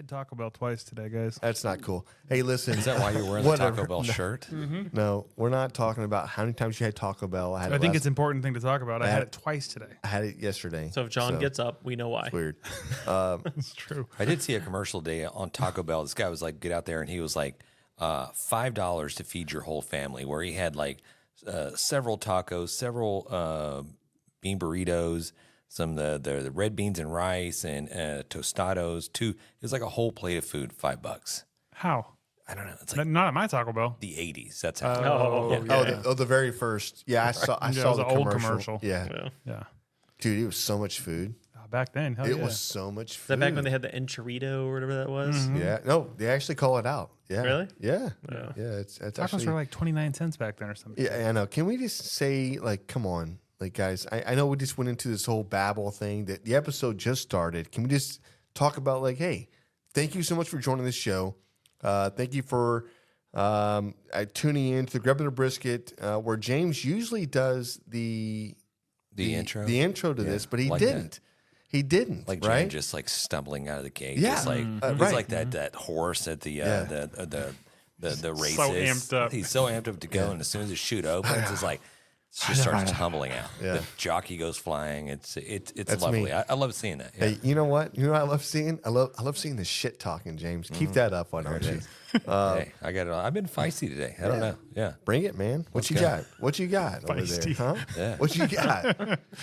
had Taco Bell twice today, guys. That's not cool. Hey, listen. Is that why you're wearing the Taco Bell shirt? No, we're not talking about how many times you had Taco Bell. I think it's an important thing to talk about. I had it twice today. I had it yesterday. So if John gets up, we know why. It's weird. It's true. I did see a commercial today on Taco Bell. This guy was like, get out there, and he was like, $5 to feed your whole family, where he had like several tacos, several bean burritos, some of the red beans and rice, and tostados. It was like a whole plate of food, $5. How? I don't know. It's like Not at my Taco Bell. the 80s. That's how. The very first. Yeah, I saw it the was an old commercial. Yeah. Yeah. Dude, it was so much food. Back then, hell It yeah. was so much food. Is that back when they had the enchilito or whatever that was? Yeah. No, they actually call it out. Yeah. Really? Yeah. Yeah. It's Tacos actually were like 29 cents back then or something. Yeah, I know. Can we just say, like, come on, like, guys? I know we just went into this whole babble thing. That the episode just started. Can we just talk about, like, hey, thank you so much for joining this show. Thank you for tuning in to the Grabbing the Brisket, where James usually does the intro to this, but he like didn't. that. He didn't. Like right? Jan just like stumbling out of the gate. Yeah. Just like he's right. like that horse at the races. So amped up. He's so amped up to go, and as soon as the chute opens, it's like just starts tumbling out. Yeah. The jockey goes flying. It's That's lovely. me. I love seeing that. Yeah. Hey, you know what? You know what I love seeing? I love seeing the shit talking, James. Keep that up, why don't you? Hey, I got it. I've been feisty today. I don't know. Yeah. Bring it, man. What you got? What you got over there? Feisty. Huh? Yeah. What you got?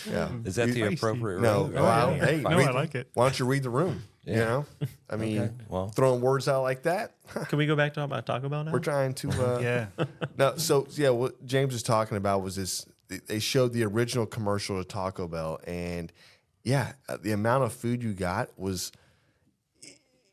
Yeah. Is that the appropriate? No. room? Wow. yeah. Hey, No, I like it. Why don't you read the room? You Yeah. know, I mean, Okay, well. throwing words out like that. Can we go back to talk about Taco Bell now? We're trying to. Yeah. No. So yeah, what James was talking about was this. They showed the original commercial of Taco Bell, and yeah, the amount of food you got was.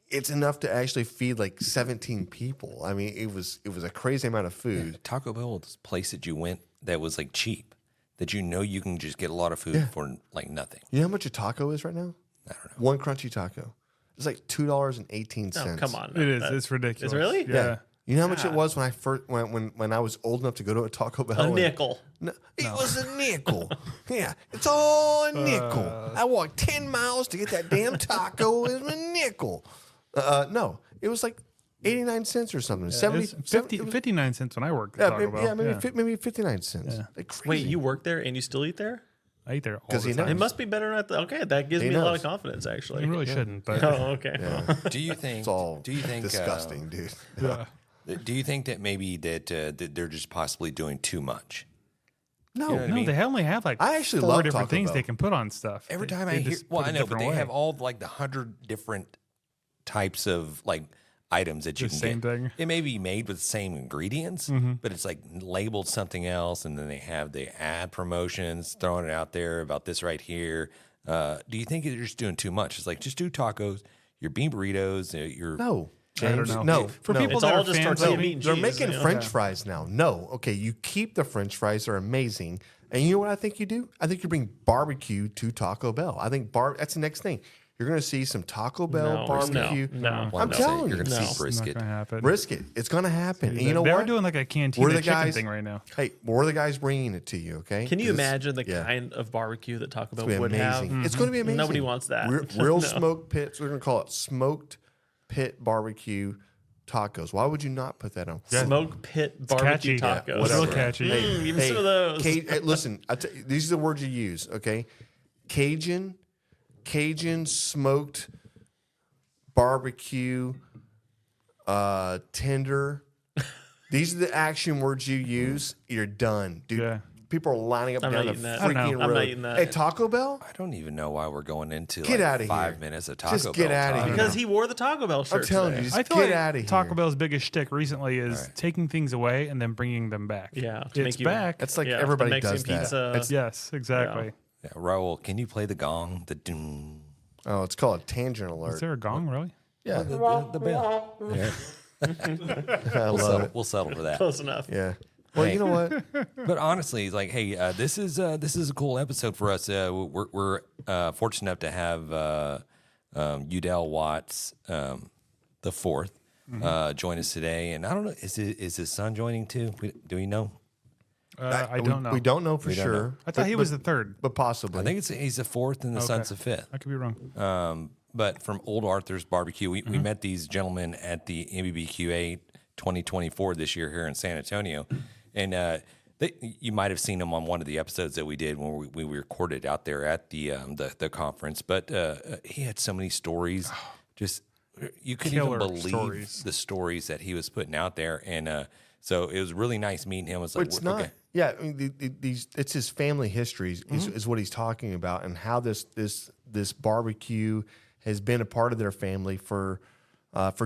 It's enough to actually feed like 17 people. I mean, it was a crazy amount of food. Taco Bell was a place that you went that was like cheap, that you know you can just get a lot of food for like nothing. You know how much a taco is right now? I don't know. One crunchy taco. It's like $2.18. Oh, come on. It is. It's ridiculous. Is it really? Yeah. You know how much it was when I first when I was old enough to go to a Taco Bell? A and- nickel. No, it was a nickel. Yeah, it's all a nickel. I walked 10 miles to get that damn taco. It was a nickel. No, it was like 89 cents or something. It 70, was 59 cents when I worked at Taco Bell. maybe 59 cents. Yeah. Like crazy. Wait, you work there and you still eat there? I eat there all 'Cause the he time. knows. It must be better at the. Okay, that gives He me a lot knows. of confidence, actually. You really shouldn't, but Oh, okay. Do you think? It's all do you think? disgusting, dude. yeah. Do you think that maybe that they're just possibly doing too much? No, You know what I No, mean? they only have like I actually 4 love different Taco things Bell. they can put on stuff. Every time They I hear, just well, put I it a know, but different they way. have all like the 100 different types of like items that you The can same get. thing. It may be made with the same ingredients, but it's like labeled something else, and then they have the ad promotions throwing it out there about this right here. Do you think they're just doing too much? It's like just do tacos, your bean burritos, your no. I don't James, know. no. For no. people It's that all are just fans tortilla of meat me, and They're cheese, making you know? French fries now. No, okay, you keep the French fries; they're amazing. And you know what I think you do? I think you bring barbecue to Taco Bell. I think that's the next thing. You're going to see some Taco Bell No, barbecue. no. Well, I'm telling you're you. going to No. see it's not brisket. going to happen. Brisket. It's going to happen. And you know They're what? doing like a We're cantina the chicken guys thing right now. Hey, we're the guys bringing it to you. Okay? Can you 'Cause imagine the yeah. kind of barbecue that Taco Bell It's would gonna be have? amazing. It's going to be amazing. Nobody wants that. Real No. smoked pits. We're going to call it smoked pit barbecue tacos. Why would you not put that on? Smoke pit barbecue catchy. tacos. It's real Whatever. catchy. Give me some of those. Hey, listen, these are the words you use, okay? Cajun smoked barbecue, tender. These are the action words you use. You're done, dude. Yeah. People are lining up I'm down not the eating that. I don't freaking know. road. I'm not eating that. Hey, Taco Bell? I don't even know why we're going into Get like outta 5 here. minutes of Taco Just Bell. get outta talk. here. Because he wore the Taco Bell shirt. I'm telling today. you, just I feel get like out of here. Taco Bell's biggest shtick recently is taking things away and then bringing them back. Yeah, to It's make you- back. That's like Yeah, everybody the does Mexican that. pizza. It's- Yes, exactly. Yeah, Raul, can you play the gong? The doom. oh, it's called a tangent alert. Is there a gong, really? Yeah, The bell. Yeah. I We'll love settle, it. we'll settle for that. Close enough. Yeah. Well, you know what? But honestly, it's like, hey, this is a cool episode for us. We're fortunate enough to have Eudell Watts, the fourth, join us today. And I don't know, is his son joining too? Do we know? I don't know. We don't know for We don't sure. know. I thought he was the third. but possibly. I think he's the fourth and the son's the fifth. I could be wrong. But from Old Arthur's Barbecue, we met these gentlemen at the BBQ 2024 this year here in San Antonio. And you might have seen them on one of the episodes that we did when we recorded out there at the conference. But he had so many stories. Just you couldn't even Killer believe stories. the stories that he was putting out there. And so it was really nice meeting him. It was like, It's not. okay. Yeah, I mean, it's his family history is what he's talking about, and how this barbecue has been a part of their family for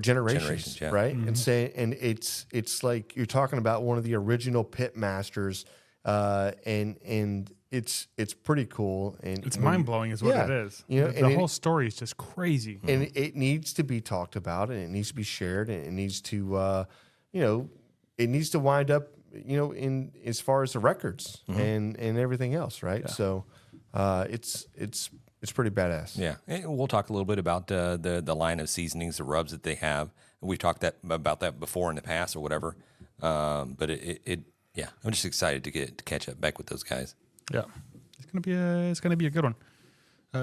generations, yeah. right? And it's like you're talking about one of the original pit masters, and it's pretty cool, and It's mind blowing, is what it is. You know, the whole story is just crazy. and it needs to be talked about, and it needs to be shared, and it needs to it needs to wind up in as far as the records and everything else, right? Yeah. So it's pretty badass. Yeah, and we'll talk a little bit about the line of seasonings, the rubs that they have. We've talked about that before in the past or whatever. But yeah, I'm just excited to catch up back with those guys. Yeah, it's gonna be a good one.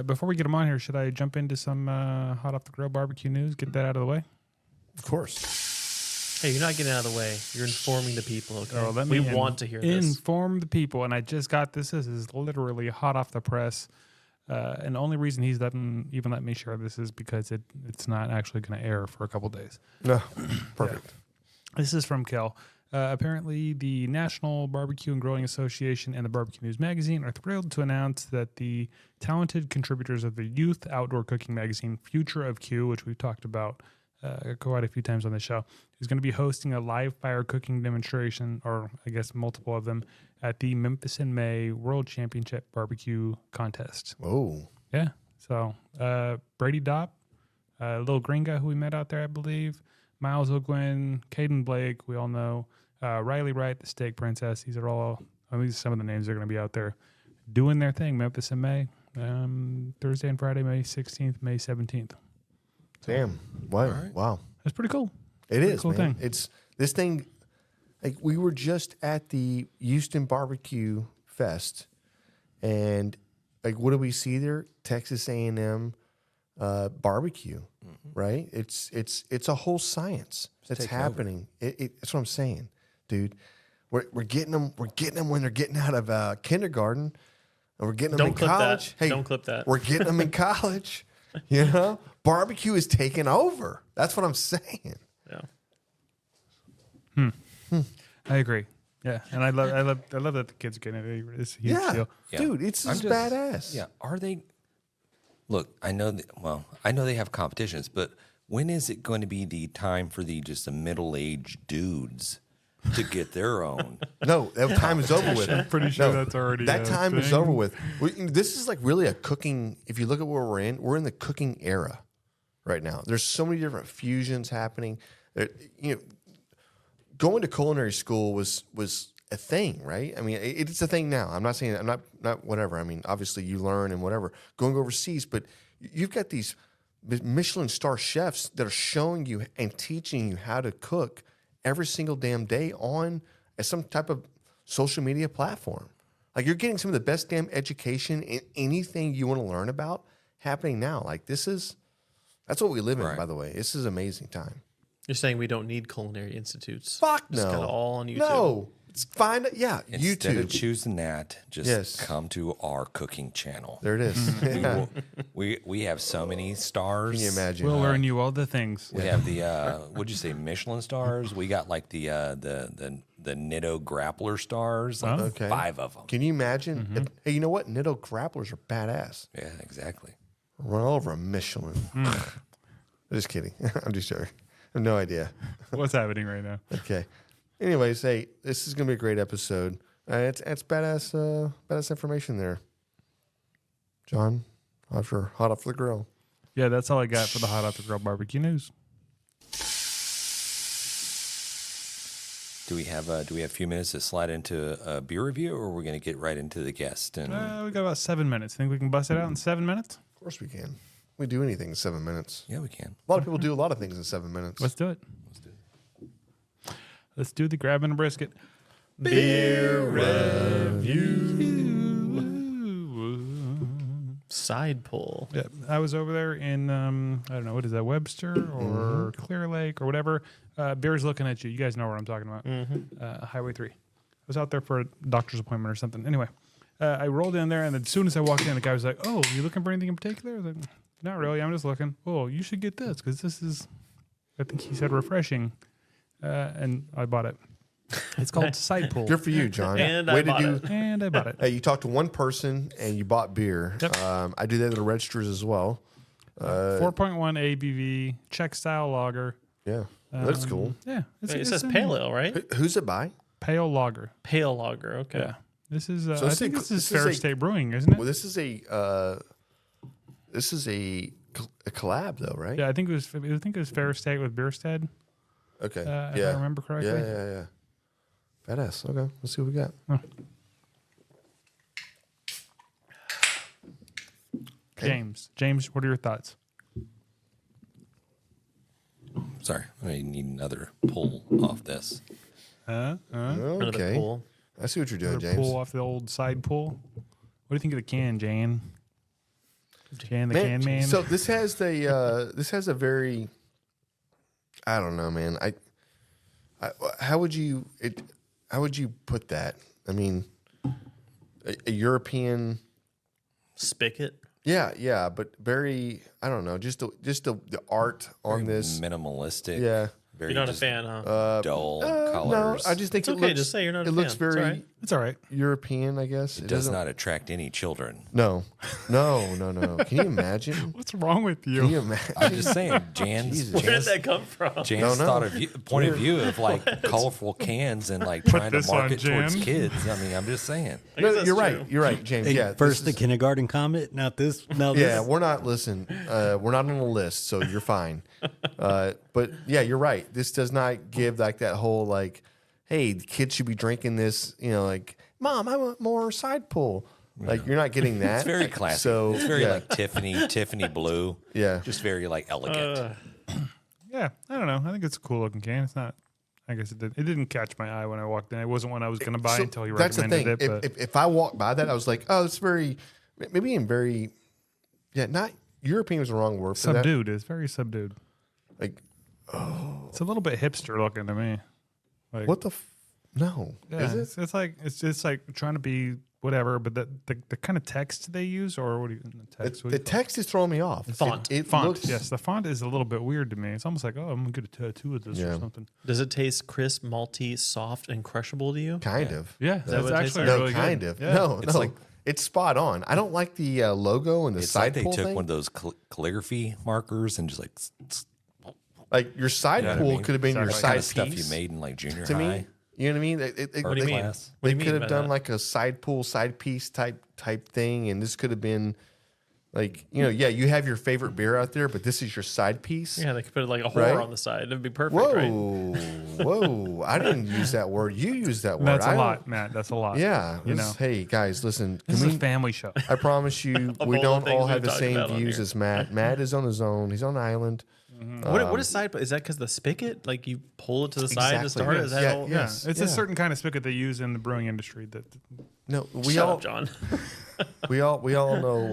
Before we get them on here, should I jump into some hot off the grill barbecue news? Get that out of the way. Of course. Hey, you're not getting out of the way. You're informing the people. Okay, Oh, let we me want to hear this. Inform the people, and I just got this. This is literally hot off the press. And the only reason he's even let me share this is because it's not actually going to air for a couple days. No, perfect. This is from Kel. Apparently, the National Barbecue and Grilling Association and the Barbecue News Magazine are thrilled to announce that the talented contributors of the youth outdoor cooking magazine Future of Q, which we've talked about quite a few times on the show, is going to be hosting a live fire cooking demonstration, or I guess multiple of them, at the Memphis in May World Championship Barbecue Contest. Oh, Yeah. So Brady Dopp, little green guy who we met out there, I believe, Miles O'Gwen, Caden Blake, we all know, Riley Wright, the Steak Princess. These are all, these are some of the names that are going to be out there doing their thing. Memphis in May, Thursday and Friday, May 16th, May 17th. damn! Wow, wow. That's pretty cool. It is, cool man. thing. It's this thing. Like, we were just at the Houston Barbecue Fest, and like, what do we see there? Texas A&M barbecue, right? It's a whole science that's taking happening. That's what I'm saying, dude. We're getting them. We're getting them when they're getting out of kindergarten, and we're getting them Don't in clip college. that. Don't clip that. We're getting them in college. You know, barbecue is taking over. That's what I'm saying. Yeah. I agree. Yeah, and I love that the kids are getting it. It's a huge deal. Yeah. Dude, it's I'm just just- badass. Yeah, are they? Look, I know they have competitions, but when is it going to be the time for the middle-aged dudes to get their own? No, that time is over with. I'm pretty sure that's already that a time is thing. over with. This is like really a cooking. If you look at where we're in the cooking era right now. There's so many different fusions happening. Going to culinary school was a thing, right? I mean, it's a thing now. I'm not saying I'm not whatever. I mean, obviously you learn and whatever. Going overseas, but you've got these Michelin star chefs that are showing you and teaching you how to cook every single damn day on some type of social media platform. Like, you're getting some of the best damn education in anything you want to learn about happening now. Like, that's what we live in, Right. by the way. This is an amazing time. You're saying we don't need culinary institutes. Fuck Just no. got it all on YouTube. No. It's fine. Yeah, Instead of YouTube. choosing that, just Yes. come to our cooking channel. There it is. Yeah. We have so many stars. Can you imagine? We'll learn you all the things. We have the what'd you say, Michelin stars? We got like the Nitto Grappler stars, like Okay. 5 of them. Can you imagine? Hey, you know what? Nitto grapplers are badass. Yeah, exactly. Run all over a Michelin. Just kidding. I'm just joking. I have no idea. What's happening right now? Okay. Anyways, hey, this is gonna be a great episode. It's badass information there. John, hot off the grill. Yeah, that's all I got for the hot off the grill barbecue news. Do we have a few minutes to slide into a beer review, or are we going to get right into the guest? And We got about 7 minutes. Think we can bust it out in 7 minutes? Of course we can. We do anything in 7 minutes. yeah, we can. A lot of people do a lot of things in 7 minutes. Let's do it. Let's do the grab and a brisket. Beer Side pull. Yeah, I was over there in I don't know, what is that, Webster or Clear Lake or whatever. Beer's looking at you. You guys know what I'm talking about. Highway 3. I was out there for a doctor's appointment or something. Anyway, I rolled in there, and as soon as I walked in, the guy was like, "Oh, you looking for anything in particular?" I was like, "Not really. I'm just looking." "Oh, you should get this because this is," I think he said, "refreshing," and I bought it. It's called Side Pull. Good for you, John. And Way I to bought do. it. And I bought it. Hey, you talked to one person and you bought beer. Yep. I do that at the registers as well. 4.1 ABV Czech style lager. Yeah, that's cool. Yeah, It says pale ale, right? Who's it by? pale lager. Pale lager. Okay. Yeah, this is. So I think this is Fair State Brewing, isn't it? Well, this is a collab though, right? Yeah, I think it was. I think it was Fair State with Bierstead. Okay. If yeah. I remember correctly. Yeah. Badass. Okay, let's see what we got. James, what are your thoughts? Sorry, I need another pull off this. Another Okay. pull. I see what you're doing, Or James. pull off the old side pull. What do you think of the can, Jan? Jan, the Man, can man. So this has a very, I don't know, man. How would you put that? I mean, a European. Spigot. Yeah, but very, I don't know, just the art on Very this. minimalistic. Yeah. Very You're not a just fan, huh? dull No, colors. I just think It's it okay, looks. just say you're not a It looks fan. It's very all right. It's all right. European, I guess. It does not attract any children. No. Can you imagine? What's wrong with Can you? you imagine? I'm just saying, Jesus. Where did Jan's that come from? point of view of like colorful cans and like trying to this on, market towards Jan. kids. I mean, I'm just saying. I No, guess that's you're true. right. You're right, James. Hey, Yeah. first this the is- kindergarten comment, now this. Now this. Yeah, we're not. Listen, we're not on the list, so you're fine. But yeah, you're right. This does not give like that whole like, hey, the kids should be drinking this. You know, like, Mom, I want more side pull. Like, you're not getting that. It's very classic. So it's very yeah. like Tiffany blue. Yeah. Just very like elegant. Yeah, I don't know. I think it's a cool looking can. It's not. I guess it didn't catch my eye when I walked in. It wasn't one I was going to buy So until you that's the recommended thing. it. But If I walked by that, I was like, oh, it's very, maybe in very, yeah, not European is the wrong word for that. subdued. It's very subdued. Like, It's a little bit hipster looking to me. Like, what the? No, Yeah, is it? it's like trying to be whatever, but the kind of text they use, or what do you text? The text is throwing me off. Font. It font. looks, Yes, the font is a little bit weird to me. It's almost like, oh, I'm gonna get a tattoo with this Yeah. or something. Does it taste crisp, malty, soft, and crushable to you? kind of. Yeah, that that's what it tastes actually like? No, really kind good. of. Yeah. No, It's no. like- It's spot on. I don't like the logo and the It's side like they pull took thing. one of those calligraphy markers and just like Like your side You know what I pull mean? could have been your Exactly. side kind of stuff piece you made in like junior to high. me. You know what I mean? What do you mean? class. What They do you could mean have by done that? like a side pull, side piece type thing, and this could have been like, you know, yeah, you have your favorite beer out there, but this is your side piece. Yeah, they could put like a horror Right? on the side. It'd be perfect, Whoa, right? whoa! I didn't use that word. You used that word. That's I a don't- lot, Matt. That's a lot. Yeah. You this- know. Hey guys, listen. This Can is we? a family show. I promise you, Of we all don't the things all have we've the talked same about on views here. as Matt. Matt is on his own. He's on an island. What is side? Is that because the spigot? Like you pull it to the side to Exactly. start? Is that Yeah, all? yeah. Yeah, Yes, it's yeah. a certain kind of spigot they use in the brewing industry. That No, we Shut all up, John. we all know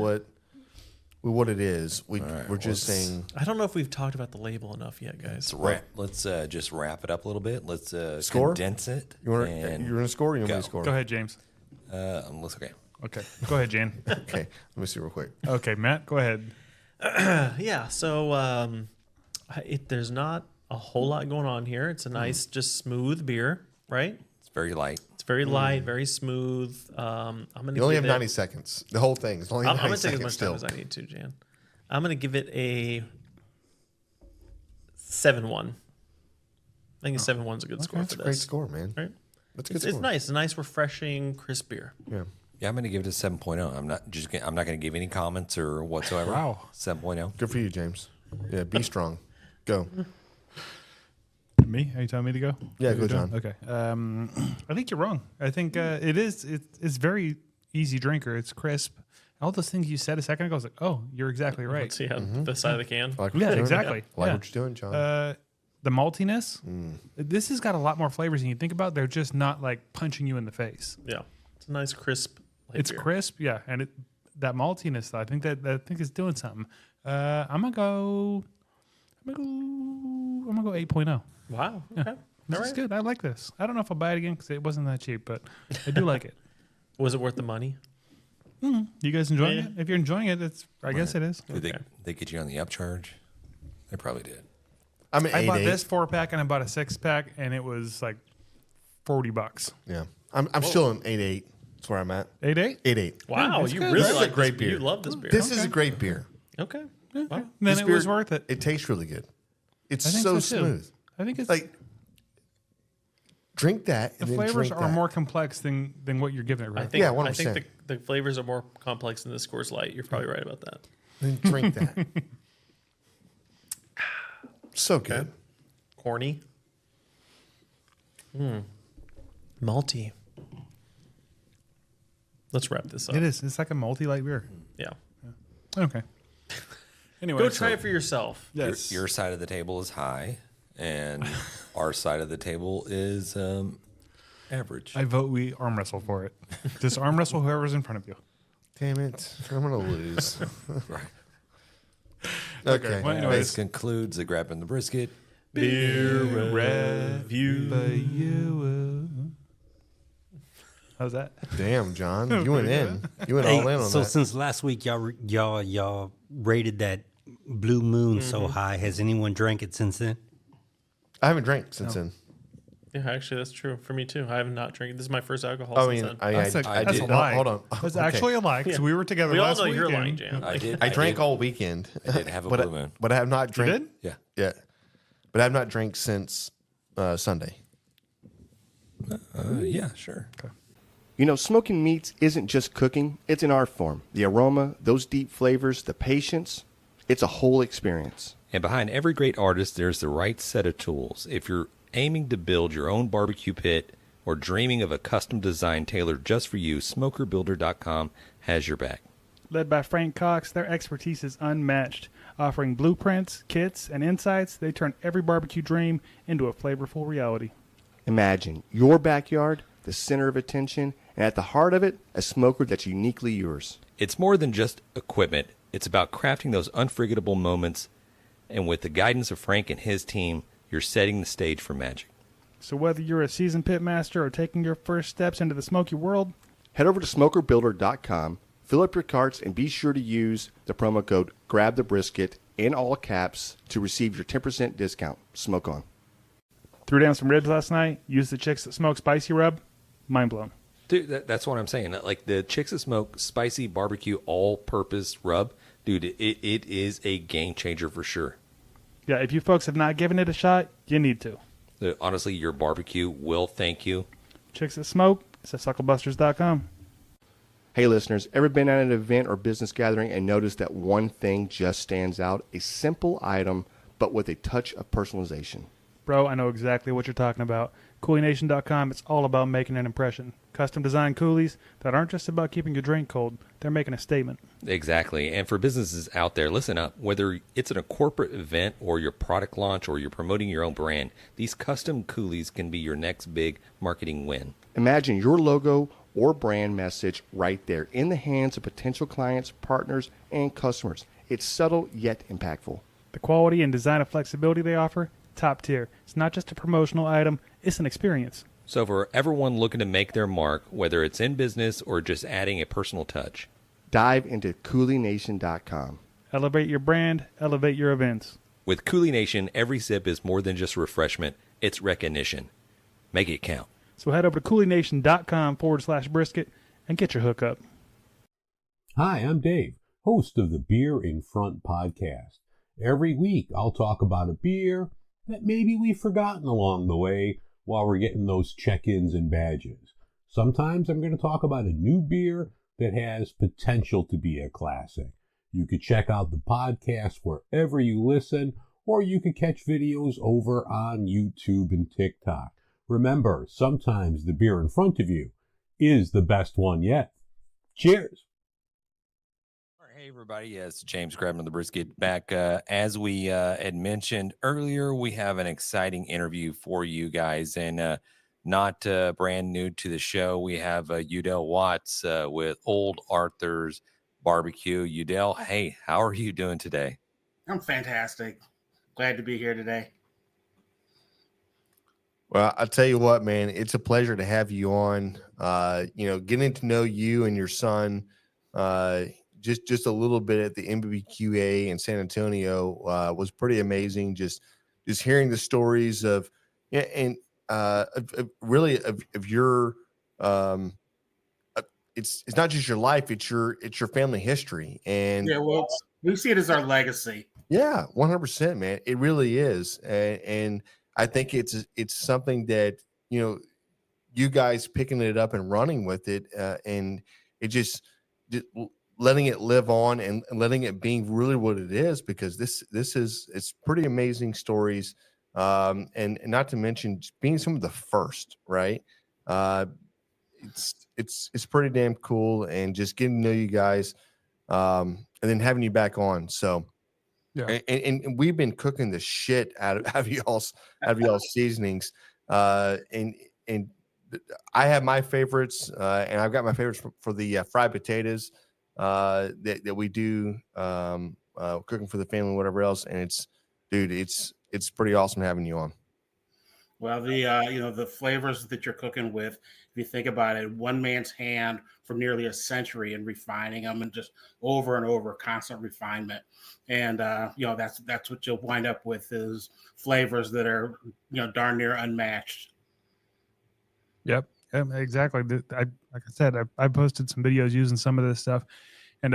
what it is. We're just saying. I don't know if we've talked about the label enough yet, guys. Let's just wrap it up a little bit. Let's Score? condense it. You want and you're gonna score. Or you want me go. to score? go ahead, James. let's okay. Okay, go ahead, Jan. Okay, let me see real quick. Okay, Matt, go ahead. Yeah. So there's not a whole lot going on here. It's a nice, just smooth beer, right? It's very light. It's very light, very smooth. I'm gonna. You only have give it- 90 seconds. The whole thing is only I'm 90 gonna take as seconds much still. time as I need to, Jan. I'm gonna give it a 7-1. I think a 7-1's a good score That's for a great this. score, man. Right? That's a good It's score. nice, a nice, refreshing, crisp beer. Yeah. Yeah, I'm going to give it a 7.0. I'm not going to give any comments or whatsoever. Wow. 7.0. Good for you, James. Yeah, be strong. Go. Me? Are you telling me to go? Yeah, Are go, you done? John. Okay. I think you're wrong. I think it's very easy drinker. It's crisp. All those things you said a second ago, I was like, oh, you're exactly right. Let's see how the side of the can. I like what Yeah, you're doing. exactly. I like Yeah. what you're doing, John. the maltiness. This has got a lot more flavors than you think about. They're just not like punching you in the face. Yeah, it's a nice crisp. It's beer. crisp, yeah, and that maltiness. Though, I think it's doing something. I'm gonna go 8.0. Wow. Okay. This is good. I like this. I don't know if I'll buy it again because it wasn't that cheap, but I do like it. Was it worth the money? You guys enjoying it? If you're enjoying it, I guess it is. Did they get you on the upcharge? They probably did. I mean, I bought this 4-pack and I bought a 6-pack, and it was like $40. Yeah, I'm still in 8.8. That's where I'm at. 8.8? 8.8. Wow, that's you good. really This is like a great this beer. You love this beer. This is a great beer. Okay. Wow. Wow. Then This it beer, was worth it. It tastes really good. It's I think so so, too. smooth. I think it's Like, drink that. the And then flavors drink are that. more complex than what you're giving it. Right? I think, Yeah, I think 100%. the flavors are more complex than this Coors Light. You're probably right about that. Then drink that. So good. Okay. Corny. Malty. Let's wrap this up. It is. It's like a multi-light beer. Yeah. Okay. Anyway, Go try it for yourself. Yes. Your side of the table is high, and our side of the table is average. I vote we arm wrestle for it. Just arm wrestle whoever's in front of you. Damn it. I'm going to lose. Right. Okay. Well, anyways, This concludes the Grabbing the Brisket. Beer review. How's that? Damn, John. You went in. You went all in on so that. since last week, y'all rated that Blue Moon so high. Has anyone drank it since then? I haven't drank since then. Yeah, actually, that's true for me too. I have not drank. This is my first alcohol I since mean, then. That's I a did. lie. Hold on. That's Okay. actually a lie because we were together We all last know weekend. you're lying, Jan. I I drank did. all weekend. I did have a but Blue Moon. But I have not drank. did? Yeah. Yeah. But I have not drank since Sunday. Yeah, sure. You know, smoking meats isn't just cooking, it's an art form. The aroma, those deep flavors, the patience, it's a whole experience. And behind every great artist, there's the right set of tools. If you're aiming to build your own barbecue pit or dreaming of a custom design tailored just for you, SmokerBuilder.com has your back. Led by Frank Cox, their expertise is unmatched. Offering blueprints, kits, and insights, they turn every barbecue dream into a flavorful reality. Imagine your backyard, the center of attention, and at the heart of it, a smoker that's uniquely yours. It's more than just equipment. It's about crafting those unforgettable moments. And with the guidance of Frank and his team, you're setting the stage for magic. So whether you're a seasoned pit master or taking your first steps into the smoky world, Head over to SmokerBuilder.com, fill up your carts, and be sure to use the promo code GRABTHEBRISKET in all caps to receive your 10% discount. Smoke on. threw down some ribs last night, used the Chicks That Smoke spicy rub, mind blown. Dude, that's what I'm saying. Like the Chicks That Smoke spicy barbecue all-purpose rub, dude, it is a game changer for sure. Yeah, if you folks have not given it a shot, you need to. Honestly, your barbecue will thank you. Chicks That Smoke, it's at SUCKLEBUSTERS.com. Hey listeners, ever been at an event or business gathering and noticed that one thing just stands out? A simple item, but with a touch of personalization. Bro, I know exactly what you're talking about. CoolieNation.com, it's all about making an impression. Custom designed coolies that aren't just about keeping your drink cold, they're making a statement. Exactly. And for businesses out there, listen up. Whether it's in a corporate event or your product launch or you're promoting your own brand, these custom coolies can be your next big marketing win. Imagine your logo or brand message right there in the hands of potential clients, partners, and customers. It's subtle yet impactful. The quality and design of flexibility they offer, top tier. It's not just a promotional item, it's an experience. So for everyone looking to make their mark, whether it's in business or just adding a personal touch, Dive into CoolieNation.com. Elevate your brand, elevate your events. with Coolie Nation, every sip is more than just refreshment, it's recognition. Make it count. So head over to CoolieNation.com/brisket and get your hookup. Hi, I'm Dave, host of the Beer in Front podcast. Every week I'll talk about a beer that maybe we've forgotten along the way while we're getting those check-ins and badges. Sometimes I'm going to talk about a new beer that has potential to be a classic. You could check out the podcast wherever you listen, or you could catch videos over on YouTube and TikTok. Remember, sometimes the beer in front of you is the best one yet. Cheers! Hey everybody, yes, James grabbing the brisket back. As we had mentioned earlier, we have an exciting interview for you guys, and not brand new to the show. We have Eudell Watts with Old Arthur's Barbecue. Eudell, hey, how are you doing today? I'm fantastic. Glad to be here today. Well, I'll tell you what, man, it's a pleasure to have you on. Getting to know you and your son, just a little bit at the MBBQA in San Antonio was pretty amazing. Just hearing the stories of, yeah, and really of your, it's not just your life, it's your family history, and Yeah, well, we see it as our legacy. yeah, 100%, man. It really is, and I think it's something that you guys picking it up and running with it, and it just letting it live on and letting it being really what it is, because it's pretty amazing stories, and not to mention being some of the first, right? It's pretty damn cool, and just getting to know you guys, and then having you back on. So Yeah. and we've been cooking the shit out of y'all's seasonings, and I have my favorites, and I've got my favorites for the fried potatoes that we do, cooking for the family and whatever else. And it's pretty awesome having you on. Well, the flavors that you're cooking with, if you think about it, one man's hand for nearly a century and refining them, and just over and over, constant refinement. And that's what you'll wind up with, is flavors that are darn near unmatched. Yep. Exactly. Like I said, I posted some videos using some of this stuff, and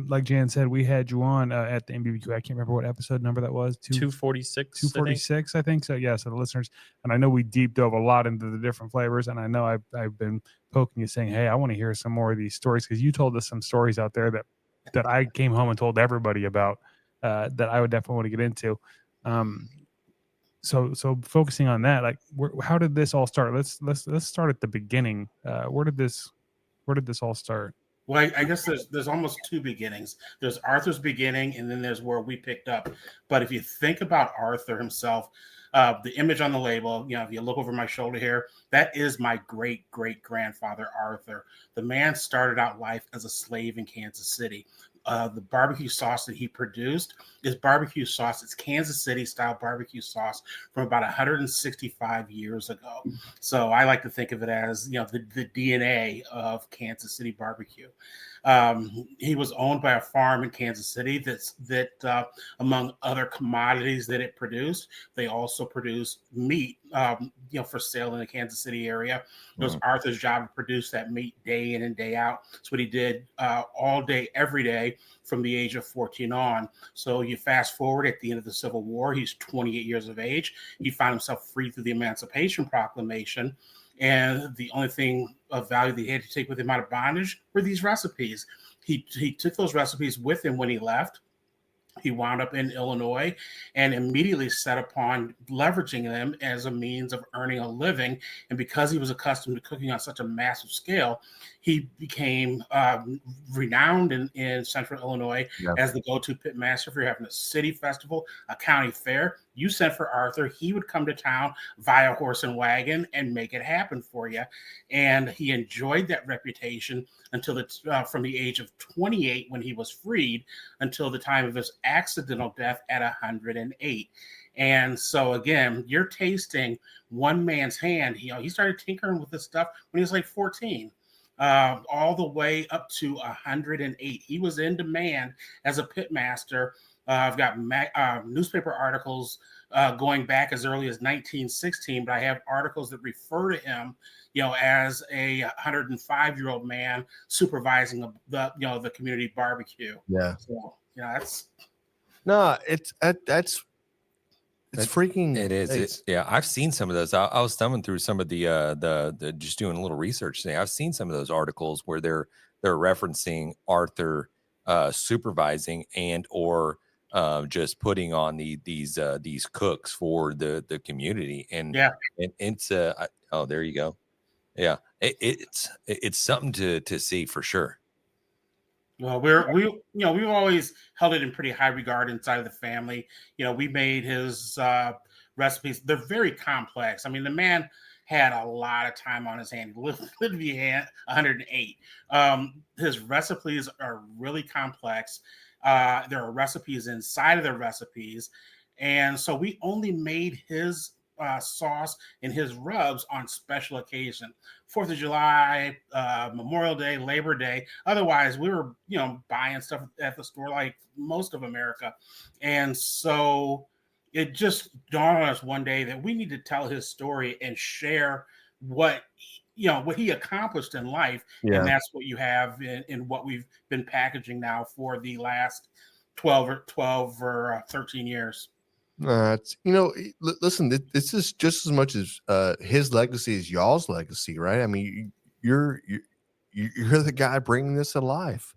like Jan said, we had you on at the MBBQ. I can't remember what episode number that was. 246. 246, I think so. Yeah. So the listeners, and I know we deep dove a lot into the different flavors, and I know I've been poking you, saying, hey, I want to hear some more of these stories, because you told us some stories out there that I came home and told everybody about, that I would definitely want to get into. So focusing on that, like, how did this all start? Let's start at the beginning. Where did this all start? Well, I guess there's almost two beginnings. There's Arthur's beginning, and then there's where we picked up. But if you think about Arthur himself, the image on the label, if you look over my shoulder here, that is my great-great-grandfather, Arthur. The man started out life as a slave in Kansas City. The barbecue sauce that he produced is barbecue sauce. It's Kansas City style barbecue sauce from about 165 years ago. So I like to think of it as, the DNA of Kansas City barbecue. He was owned by a farm in Kansas City that among other commodities that it produced, they also produced meat, for sale in the Kansas City area. It was Arthur's job to produce that meat day in and day out. That's what he did all day, every day, from the age of 14 on. So you fast forward at the end of the Civil War, he's 28 years of age. He found himself free through the Emancipation Proclamation. And the only thing of value that he had to take with him out of bondage were these recipes. He took those recipes with him when he left. He wound up in Illinois and immediately set upon leveraging them as a means of earning a living. And because he was accustomed to cooking on such a massive scale, he became renowned in Central Illinois as the go-to pit master. If you're having a city festival, a county fair, you sent for Arthur, he would come to town via horse and wagon and make it happen for you. And he enjoyed that reputation until from the age of 28, when he was freed, until the time of his accidental death at 108. And so again, you're tasting one man's hand. He started tinkering with this stuff when he was like 14. All the way up to 108. He was in demand as a pit master. I've got newspaper articles going back as early as 1916, but I have articles that refer to him, as a 105-year-old man supervising the community barbecue. Yeah. So, that's freaking. It is. Yeah, I've seen some of those. I was thumbing through some of the just doing a little research thing. I've seen some of those articles where they're referencing Arthur supervising and or just putting on these cooks for the community. And it's oh, there you go. Yeah, it's something to see for sure. Well, we've always held it in pretty high regard inside of the family. We made his recipes. They're very complex. I mean, the man had a lot of time on his hand. He lived to be 108. His recipes are really complex. There are recipes inside of the recipes, and so we only made his sauce and his rubs on special occasion. 4th of July, Memorial Day, Labor Day. Otherwise, we were, buying stuff at the store like most of America. And so it just dawned on us one day that we need to tell his story and share what he accomplished in life. Yeah. And that's what you have in what we've been packaging now for the last 12 or 13 years. Listen, this is just as much as his legacy as y'all's legacy, right? I mean, you're the guy bringing this alive,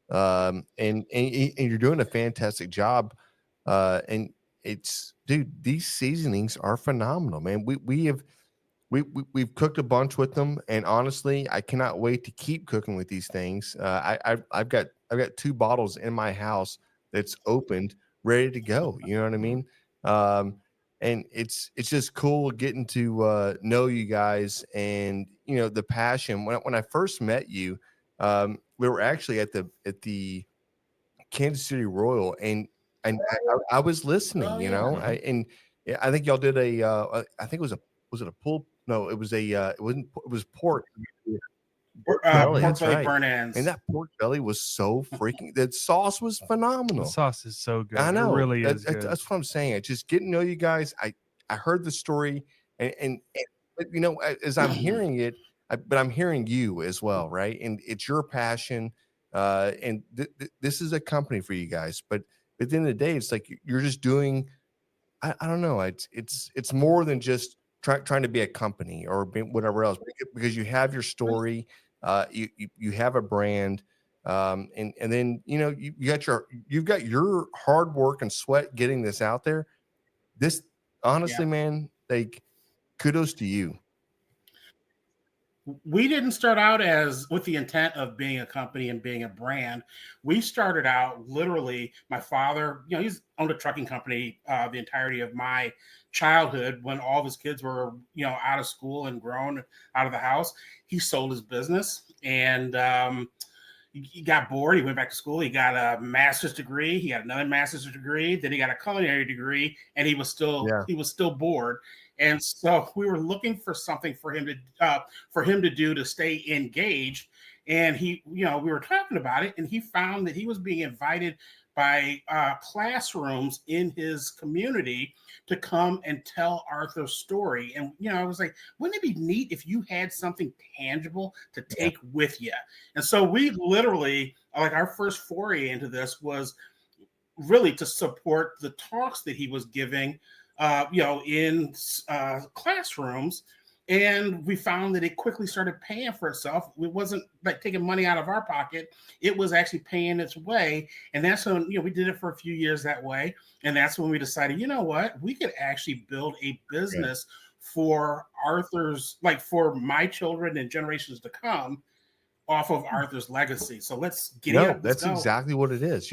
and you're doing a fantastic job. And it's, dude, these seasonings are phenomenal, man. We've cooked a bunch with them, and honestly, I cannot wait to keep cooking with these things. I've got 2 bottles in my house that's opened, ready to go. You know what I mean? And it's just cool getting to know you guys, and the passion. When I first met you, we were actually at the Kansas City Royal, and I was listening. I think y'all did I think it was it a pull? No, it was it was pork. Belly, Pork belly right. burn ends. And that pork belly was so freaking. That sauce was phenomenal. The sauce is so good. I know, It really is good. That's what I'm saying. Just getting to know you guys. I heard the story, and as I'm hearing it, but I'm hearing you as well, right? And it's your passion, and this is a company for you guys. But at the end of the day, it's like you're just doing. I don't know. It's more than just trying to be a company or whatever else, because you have your story. You have a brand, and then you've got your hard work and sweat getting this out there. This honestly, man, like, kudos to you. We didn't start out with the intent of being a company and being a brand. We started out literally. My father, he's owned a trucking company the entirety of my childhood. When all of his kids were, out of school and grown out of the house, he sold his business, and he got bored. He went back to school. He got a master's degree. He got another master's degree. Then he got a culinary degree, and he was still bored. And so we were looking for something for him to do to stay engaged. And we were talking about it, and he found that he was being invited by classrooms in his community to come and tell Arthur's story. And, I was like, wouldn't it be neat if you had something tangible to take with you? And so we literally, like, our first foray into this was really to support the talks that he was giving in classrooms. And we found that it quickly started paying for itself. It wasn't like taking money out of our pocket. It was actually paying its way. And that's when, we did it for a few years that way. And that's when we decided, we could actually build a business for Arthur's, like, for my children and generations to come off of Arthur's legacy. So let's get it. That's exactly what it is.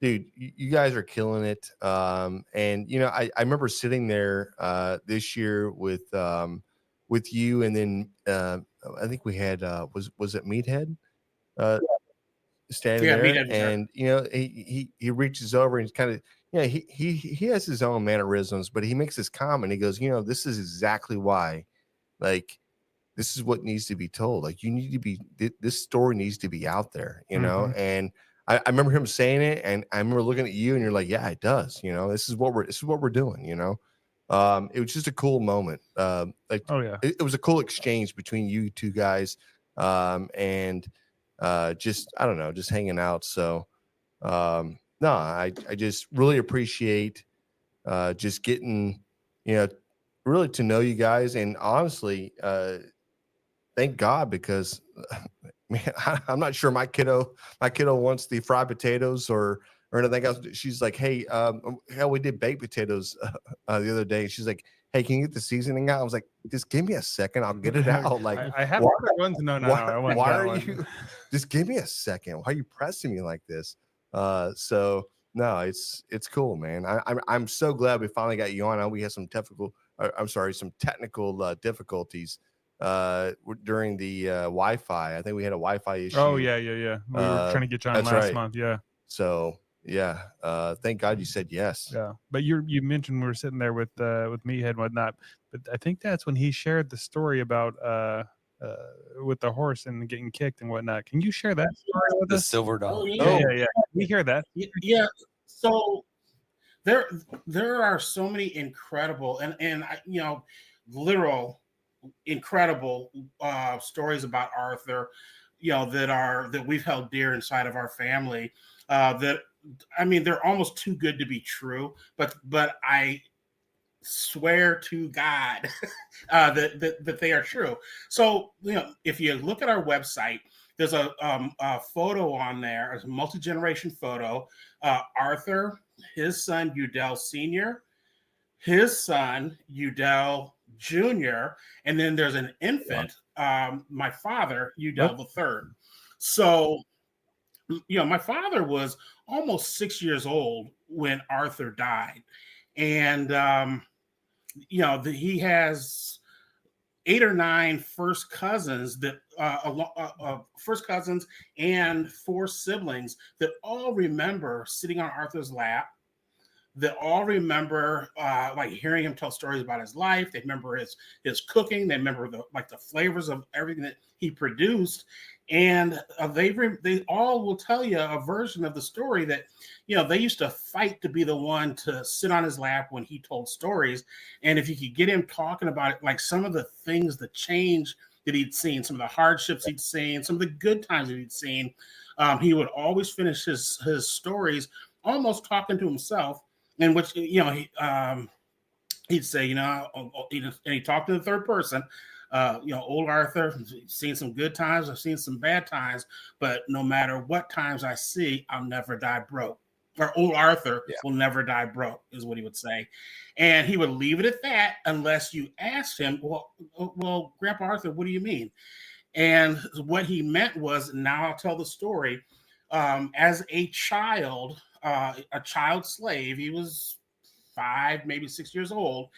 Dude, you guys are killing it. And I remember sitting there this year with you, and then I think we had was it Meathead standing there, Meathead, and he reaches over and kind of he has his own mannerisms, but he makes this comment. He goes, this is exactly why, like, this is what needs to be told. Like, you need to be, this story needs to be out there, and I remember him saying it, and I remember looking at you, and you're like, yeah, it does. This is what we're doing. It was just a cool moment. It was a cool exchange between you two guys, and just, I don't know, just hanging out. So, no, I just really appreciate just getting, really to know you guys, and honestly, thank God, because man, I'm not sure my kiddo wants the fried potatoes or anything else. She's like, hey, we did baked potatoes the other day. She's like, hey, can you get the seasoning out? I was like, just give me a second. I'll get it out. Like, I have why, other ones. No, why, I want why that are one. you, just give me a second. Why are you pressing me like this? So no, it's cool, man. I'm so glad we finally got you on. I know we had some some technical difficulties during the Wi-Fi. I think we had a Wi-Fi issue. Oh yeah. We were trying to get you on last month. Yeah. So yeah, thank God you said yes. Yeah, but you mentioned we were sitting there with Meathead and whatnot, but I think that's when he shared the story about with the horse and getting kicked and whatnot. Can you share that story with The us? silver dollar. Yeah. We hear that. Yeah. So there are so many incredible and literal incredible stories about Arthur, that we've held dear inside of our family. They're almost too good to be true, but I swear to God that they are true. So, if you look at our website, there's a photo on there, a multi-generation photo. Arthur, his son Eudell Sr., his son Eudell Jr., and then there's an infant, my father, Eudell III. So, my father was almost 6 years old when Arthur died. And, he has 8 or 9 first cousins first cousins and 4 siblings that all remember sitting on Arthur's lap, that all remember hearing him tell stories about his life. They remember his cooking. They remember the flavors of everything that he produced. And they all will tell you a version of the story that, they used to fight to be the one to sit on his lap when he told stories. And if you could get him talking about it, like some of the things, the change that he'd seen, some of the hardships he'd seen, some of the good times that he'd seen, he would always finish his stories almost talking to himself, in which, he'd say, and he talked in the third person. Old Arthur, seen some good times, I've seen some bad times, but no matter what times I see, I'll never die broke. Or old Arthur will never die broke, is what he would say. And he would leave it at that unless you asked him, well, Grandpa Arthur, what do you mean? And what he meant was, now I'll tell the story. As a child slave, he was 5, maybe 6 years old.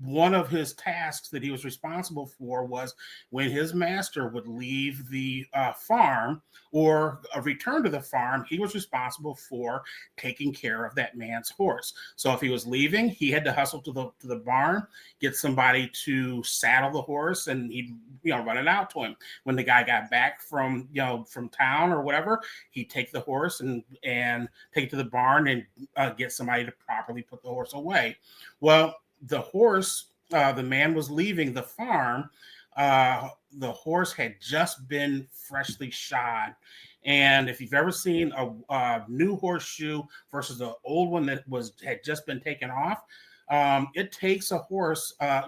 One of his tasks that he was responsible for was when his master would leave the farm or return to the farm, he was responsible for taking care of that man's horse. So if he was leaving, he had to hustle to the barn, get somebody to saddle the horse, and he'd run it out to him. When the guy got back from town or whatever, he'd take the horse and take it to the barn and get somebody to properly put the horse away. Well, the horse, the man was leaving the farm. The horse had just been freshly shod. And if you've ever seen a new horseshoe versus an old one that had just been taken off, it takes a horse, a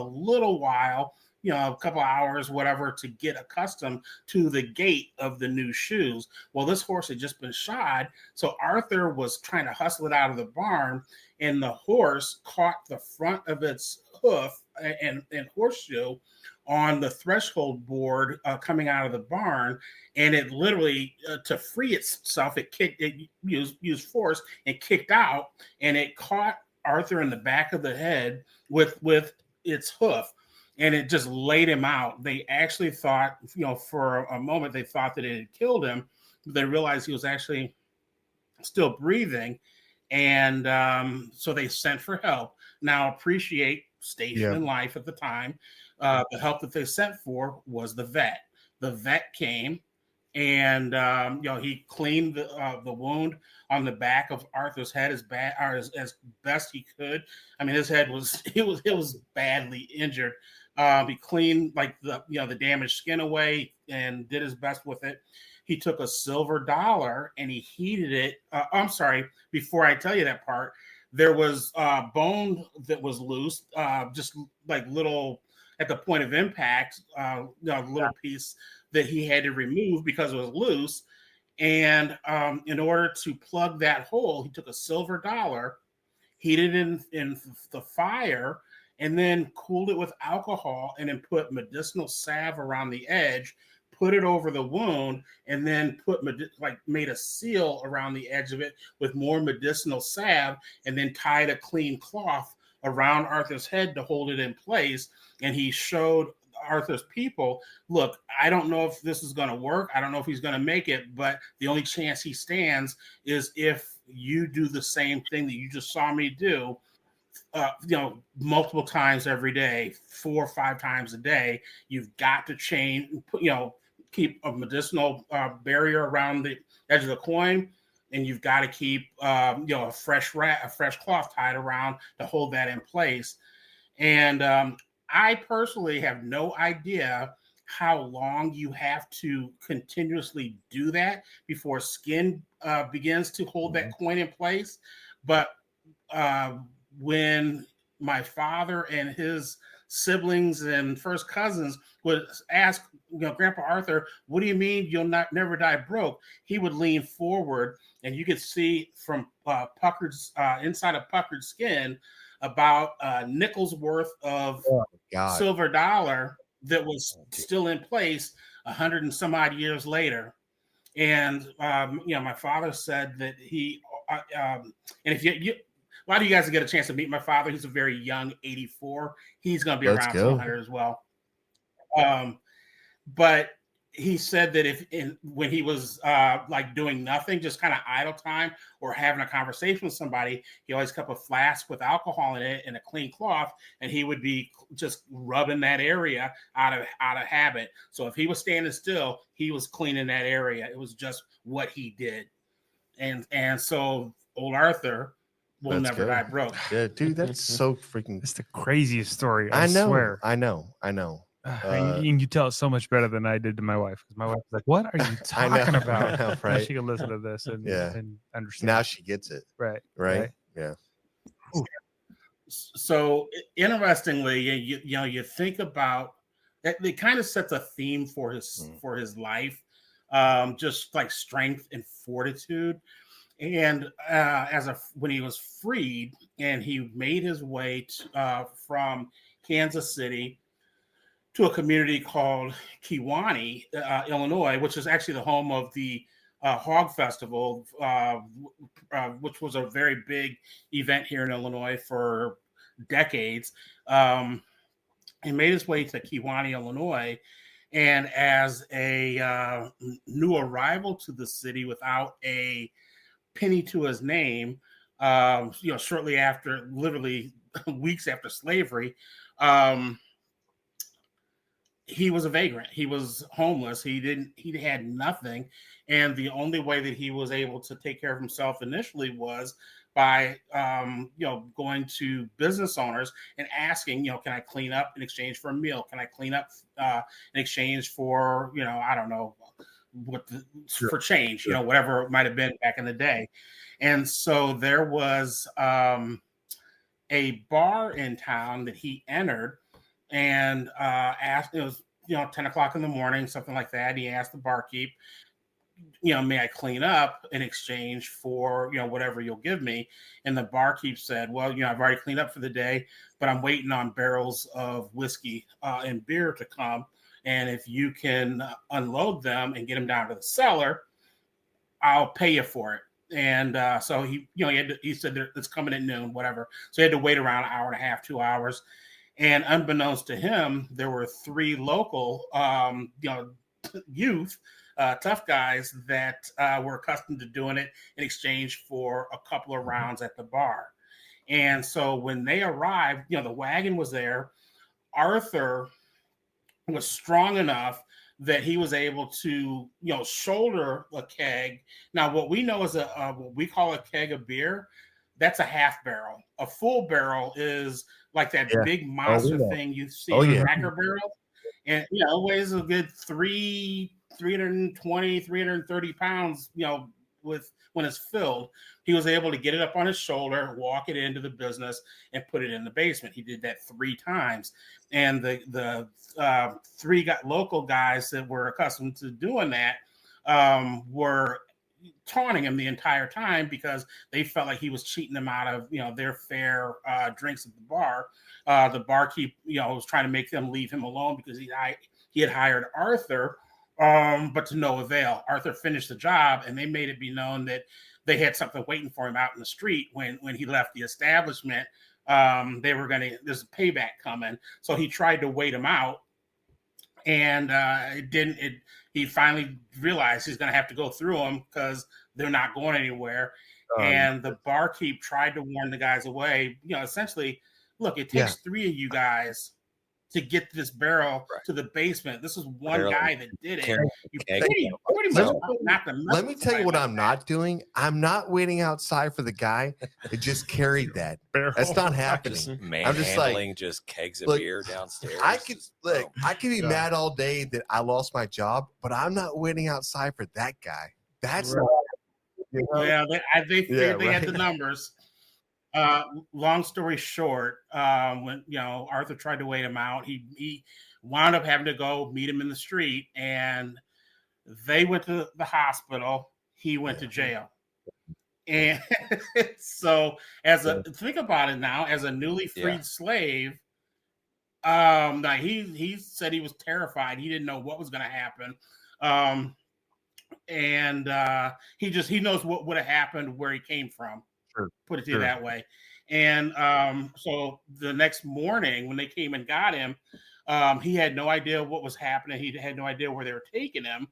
little while, a couple of hours, whatever, to get accustomed to the gait of the new shoes. Well, this horse had just been shod, so Arthur was trying to hustle it out of the barn, and the horse caught the front of its hoof and horseshoe on the threshold board coming out of the barn, and it literally, to free itself, it used force and kicked out, and it caught Arthur in the back of the head with its hoof. And it just laid him out. They actually thought, for a moment, they thought that it had killed him. But they realized he was actually still breathing. And so they sent for help. Now, appreciate station in life at the time. The help that they sent for was the vet. The vet came, and he cleaned the wound on the back of Arthur's head as best he could. I mean, his head was badly injured. He cleaned the damaged skin away and did his best with it. He took a silver dollar and he heated it. I'm sorry, before I tell you that part, there was bone that was loose, just like little at the point of impact, little piece that he had to remove because it was loose. And in order to plug that hole, he took a silver dollar, heated it in the fire, and then cooled it with alcohol and then put medicinal salve around the edge, put it over the wound, and then made a seal around the edge of it with more medicinal salve, and then tied a clean cloth around Arthur's head to hold it in place. And he showed Arthur's people, look, I don't know if this is going to work. I don't know if he's going to make it, but the only chance he stands is if you do the same thing that you just saw me do, multiple times every day, 4 or 5 times a day. You've got to change, keep a medicinal barrier around the edge of the coin, and you've got to keep a fresh cloth tied around to hold that in place. And I personally have no idea how long you have to continuously do that before skin begins to hold that coin in place. But when my father and his siblings and first cousins would ask, Grandpa Arthur, what do you mean you'll never die broke? He would lean forward, and you could see from Puckered's inside of Puckered's skin about a nickel's worth of silver dollar that was still in place 100 and some odd years later. And my father said that he and if you a lot of you guys get a chance to meet my father. He's a very young 84. He's going to be around 200 as well. But he said that when he was doing nothing, just kind of idle time or having a conversation with somebody, he always kept a flask with alcohol in it and a clean cloth, and he would be just rubbing that area out of habit. So if he was standing still, he was cleaning that area. It was just what he did. And so old Arthur will never die broke. Yeah, dude, that's so freaking. It's the craziest story. I know. swear. I know. And you tell it so much better than I did to my wife, because my wife was like, "What are you talking about?" I know, right? Now she can listen to this and understand. Now she gets it. Right. Yeah. So interestingly, you think about that. It kind of sets a theme for his life, just like strength and fortitude. And when he was freed and he made his way from Kansas City to a community called Kewanee, Illinois, which is actually the home of the Hog Festival, which was a very big event here in Illinois for decades. He made his way to Kewanee, Illinois, and as a new arrival to the city without a penny to his name, shortly after, literally weeks after slavery, he was a vagrant. He was homeless. He had nothing. And the only way that he was able to take care of himself initially was by, going to business owners and asking, can I clean up in exchange for a meal? Can I clean up in exchange for, I don't know, for change, whatever it might have been back in the day. And so there was a bar in town that he entered and asked, it was 10 o'clock in the morning, something like that. He asked the barkeep, may I clean up in exchange for whatever you'll give me? And the barkeep said, well, I've already cleaned up for the day, but I'm waiting on barrels of whiskey and beer to come. And if you can unload them and get them down to the cellar, I'll pay you for it. And so he said it's coming at noon, whatever. So he had to wait around an hour and a half, 2 hours. And unbeknownst to him, there were 3 local, youth, tough guys that were accustomed to doing it in exchange for a couple of rounds at the bar. And so when they arrived, the wagon was there. Arthur was strong enough that he was able to, shoulder a keg. Now, what we know is what we call a keg of beer, that's a half barrel. A full barrel is like that big monster thing you see in Cracker Barrel. And, it weighs a good 320, 330 pounds, when it's filled. He was able to get it up on his shoulder, walk it into the business, and put it in the basement. He did that 3 times. And the 3 local guys that were accustomed to doing that were taunting him the entire time because they felt like he was cheating them out of their fair drinks at the bar. The barkeep was trying to make them leave him alone because he had hired Arthur, but to no avail. Arthur finished the job, and they made it be known that they had something waiting for him out in the street when he left the establishment. There's a payback coming, so he tried to wait him out, and he finally realized he's going to have to go through them because they're not going anywhere. And the barkeep tried to warn the guys away. Essentially, look, it takes 3 of you guys to get this barrel to the basement. This is one guy that did it. You pretty much not the Let me tell you what I'm not doing. I'm not waiting outside for the guy that just carried that. That's not happening. I'm just like, just kegs of beer downstairs. I could be mad all day that I lost my job, but I'm not waiting outside for that guy. That's yeah. They had the numbers. Long story short, when Arthur tried to wait him out, he wound up having to go meet him in the street, and they went to the hospital. He went to jail, and so think about it now, as a newly freed slave, now he said he was terrified. He didn't know what was going to happen, and he knows what would have happened where he came from. Put it to you that way. And so the next morning when they came and got him, he had no idea what was happening. He had no idea where they were taking him.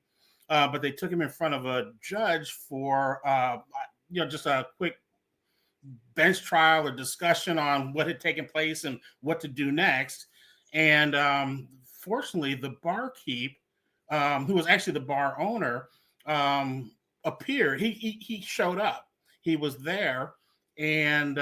But they took him in front of a judge for just a quick bench trial or discussion on what had taken place and what to do next. And fortunately, the barkeep, who was actually the bar owner, appeared. He showed up. He was there, and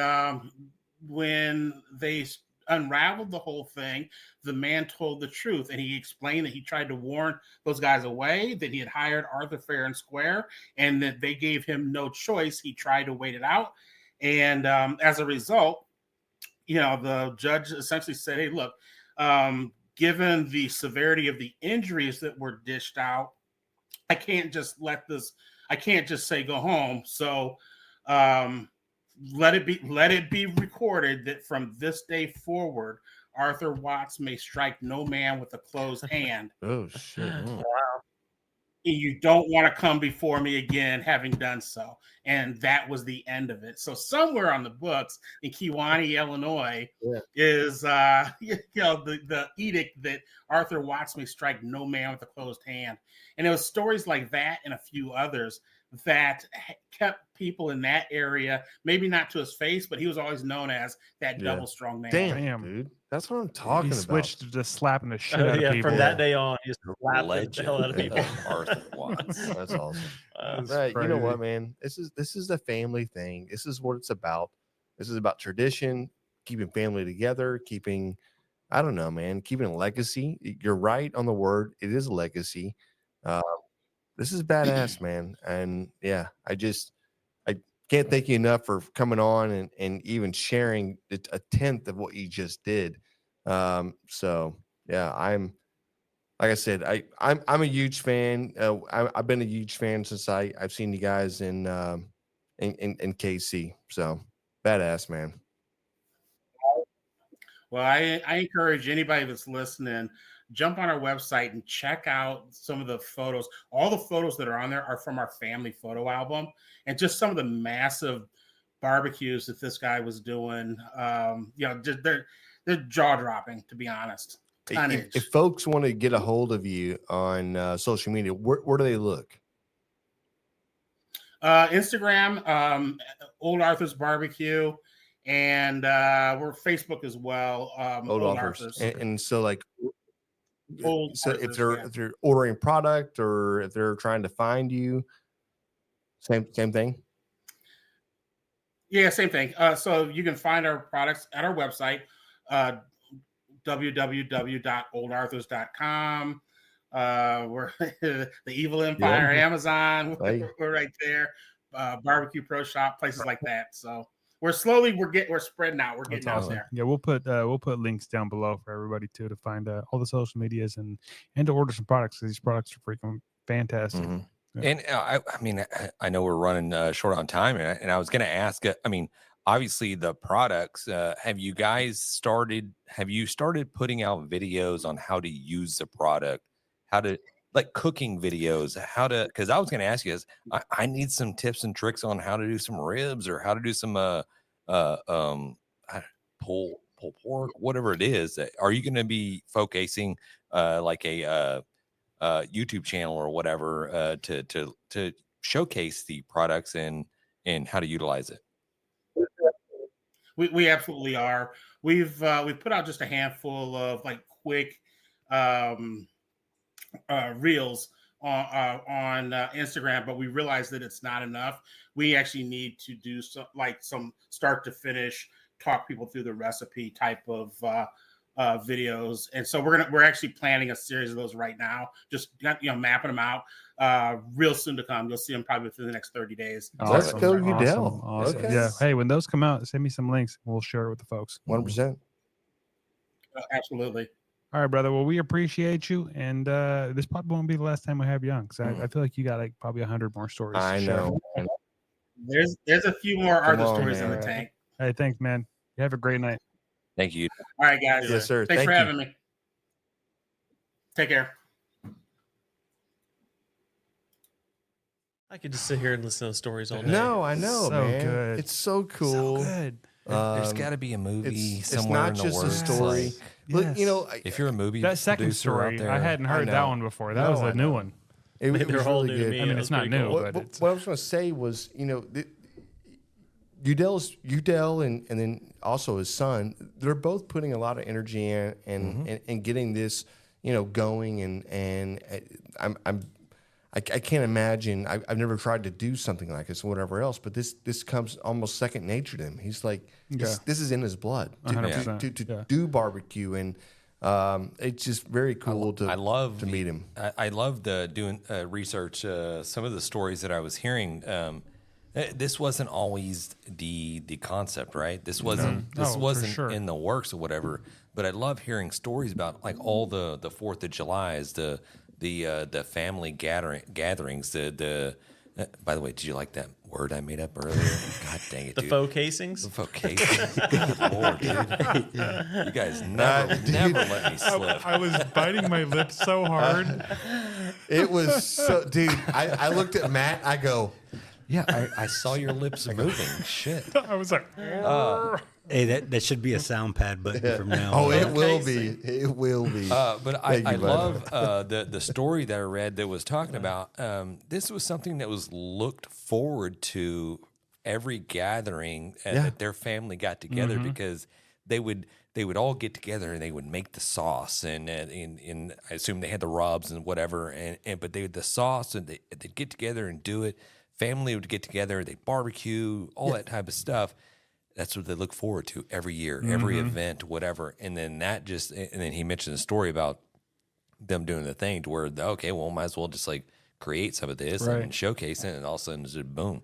when they unraveled the whole thing, the man told the truth, and he explained that he tried to warn those guys away, that he had hired Arthur fair and square, and that they gave him no choice. He tried to wait it out, and as a result, the judge essentially said, hey, look, given the severity of the injuries that were dished out, I can't just say go home. So let it be recorded that from this day forward, Arthur Watts may strike no man with a closed hand. Oh shit! Wow. You don't want to come before me again, having done so. And that was the end of it. So somewhere on the books in Kewanee, Illinois, is the edict that Arthur Watts may strike no man with a closed hand. And it was stories like that and a few others that kept people in that area, maybe not to his face, but he was always known as that double strong man. Damn, dude. That's what I'm talking about. He switched to just slapping the shit out of people. From that day on, he just slapped the hell out of people. Arthur Watts. That's awesome. You know what, man? This is a family thing. This is what it's about. This is about tradition, keeping family together, keeping, I don't know, man, keeping a legacy. You're right on the word. It is a legacy. This is badass, man. And yeah, I can't thank you enough for coming on and even sharing a tenth of what you just did. So yeah, I'm, like I said, I'm a huge fan. I've been a huge fan since I've seen you guys in KC. So badass, man. Well, I encourage anybody that's listening, jump on our website and check out some of the photos. All the photos that are on there are from our family photo album, and just some of the massive barbecues that this guy was doing. They're jaw dropping, to be honest. If folks want to get a hold of you on social media, where do they look? Instagram, Old Arthur's Barbecue, and we're Facebook as well. Old Arthur's. And so like, Old so Arthur's, if they're ordering product or if they're trying to find you, same thing. Yeah, same thing. So you can find our products at our website, www.oldarthurs.com. We're the Evil Empire, Amazon. We're right there. Barbecue Pro Shop, places like that. So we're spreading out. We're getting out there. Yeah, we'll put links down below for everybody too to find all the social medias and to order some products, because these products are freaking fantastic. Mm-hmm. And I mean, I know we're running short on time, and I was going to ask. I mean, obviously the products. Have you started putting out videos on how to use the product, how to like cooking videos, how to? Because I was going to ask you, I need some tips and tricks on how to do some ribs or how to do some pulled pork, whatever it is. Are you going to be focusing like a YouTube channel or whatever to showcase the products and how to utilize it? We absolutely are. We've put out just a handful of like quick reels on Instagram, but we realized that it's not enough. We actually need to do some start to finish, talk people through the recipe type of videos, and so we're actually planning a series of those right now. Just mapping them out. Real soon to come. You'll see them probably within the next 30 days. Let's go, Eudell. Awesome. Okay. Yeah. Hey, when those come out, send me some links. We'll share it with the folks. 100%. Absolutely. All right, brother. Well, we appreciate you, and this probably won't be the last time we have you on, because I feel like you got like probably 100 more stories. I to share. know. There's a few more Arthur on, stories man. in the tank. Hey, thanks, man. You have a great night. Thank you. All right, guys. Yes, sir. Thanks Thank for you. having me. Take care. I could just sit here and listen to stories all day. No, I know, So man. good. It's so cool. So good. There's got to be a movie It's somewhere not in the just a works. story. Like, Look, you know, if you're a movie That second producer out story, there, I hadn't heard that know. one before. That No, was I a new know. one. it They're was all really new to good. me. I mean, It it's was not pretty new, cool. but What, it's what I was going to say was, Eudell and then also his son, they're both putting a lot of energy in and getting this, going. And I can't imagine. I've never tried to do something like this or whatever else, but this comes almost second nature to him. He's like, this is in his blood to 100%. do barbecue, and it's just very cool to meet him. I love doing research. Some of the stories that I was hearing. This wasn't always the concept, right? This wasn't sure. in the works or whatever. But I love hearing stories about like all the 4th of July's, the family gatherings. By the way, did you like that word I made up earlier? God dang it, The dude. faux casings? The faux casings. Good Lord, dude. You guys never let me slip. I was biting my lips so hard. It was so, dude. I looked at Matt. I go, Yeah, I saw your lips moving. Shit. I was like, Hey, that should be a sound pad button from now oh, on. it will be. It will be. But I Thank you, love the story that I read that was talking about this was something that was looked forward to every gathering that their family got together because they would all get together and they would make the sauce and I assume they had the rubs and whatever but they would the sauce and they'd get together and do it. Family would get together, they'd barbecue, all that type of stuff. That's what they look forward to every year, every event, whatever. And then then he mentioned a story about them doing the thing to where, okay, well, might as well just like create some of this and showcase it. And all of a sudden, it's just boom.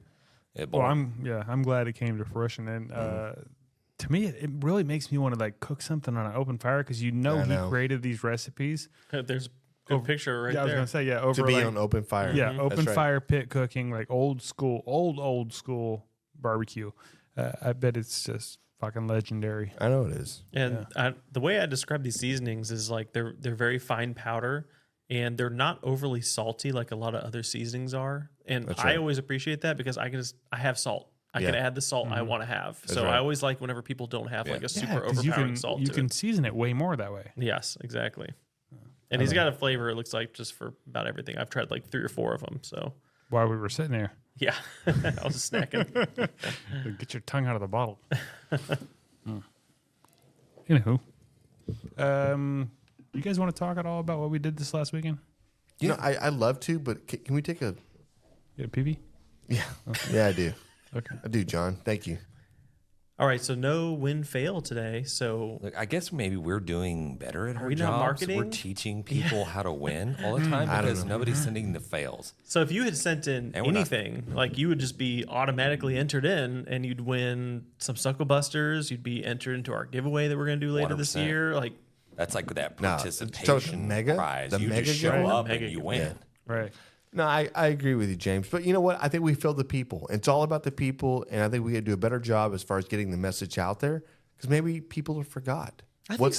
well, I'm glad it came to fruition. And to me, it really makes me want to like cook something on an open fire because he created these recipes. There's a good picture right I was there. gonna say over to be like, on open fire. Yeah, open That's right. fire pit cooking, like old school barbecue. I bet it's just fucking legendary. I know it is. And the way I describe these seasonings is like they're very fine powder and they're not overly salty like a lot of other seasonings are. And I always appreciate that because I have salt. I can add the salt I want to have. So I always like whenever people don't have like a super 'cause overpowering salt. You can season it way more that way. Yes, exactly. And he's got a flavor, it looks like, just for about everything. I've tried like 3 or 4 of them. So While we were sitting there, yeah, I was just snacking. get your tongue out of the bottle. Anywho, you guys want to talk at all about what we did this last weekend? I'd love to, but can we take a? Yeah, PV. Yeah, yeah, I do. Okay. I do, John. Thank you. All right, so no win fail today. So Look, I guess maybe we're doing better at our we not jobs. marketing? We're teaching people how to win all the time because nobody's sending the fails. So if you had sent in And we're not- anything, like you would just be automatically entered in and you'd win some SUCKLEBUSTERS. You'd be entered into our giveaway that we're going to do later this 100%. year. Like, That's like that No, participation so the mega- prize. the you mega just show giveaway? up Mega and you giveaway. win. Right. No, I agree with you, James. But you know what? I think we failed the people. It's all about the people, and I think we got to do a better job as far as getting the message out there because maybe people have forgot. I think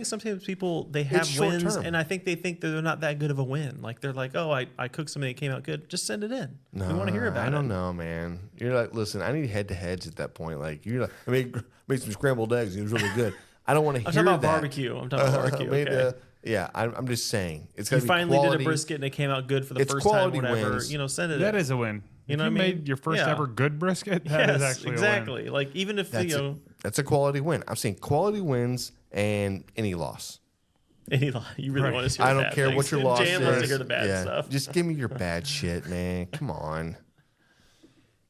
sometimes people they have wins, and I think they think that they're not that good of a win. Like they're like, oh, I cooked something that came out good. Just send it in. No, we want to hear about it. I don't know, man. You're like, listen, I need head-to-heads at that point. Like you're like, I made some scrambled eggs. And it was really good. I don't want to hear that. I'm talking about barbecue. Okay. Yeah, I'm just saying. It's you got to be finally quality. did a brisket and it came out good for the first time. Whatever, wins. Send it. That in. is a win. You know what I mean? Made your first ever good brisket. That is actually exactly. a win. Like even if that's a quality win. I'm saying quality wins and any loss. You really want to hear? I don't care what your loss Jan is. wants to hear the bad stuff. Just give me your bad shit, man. Come on.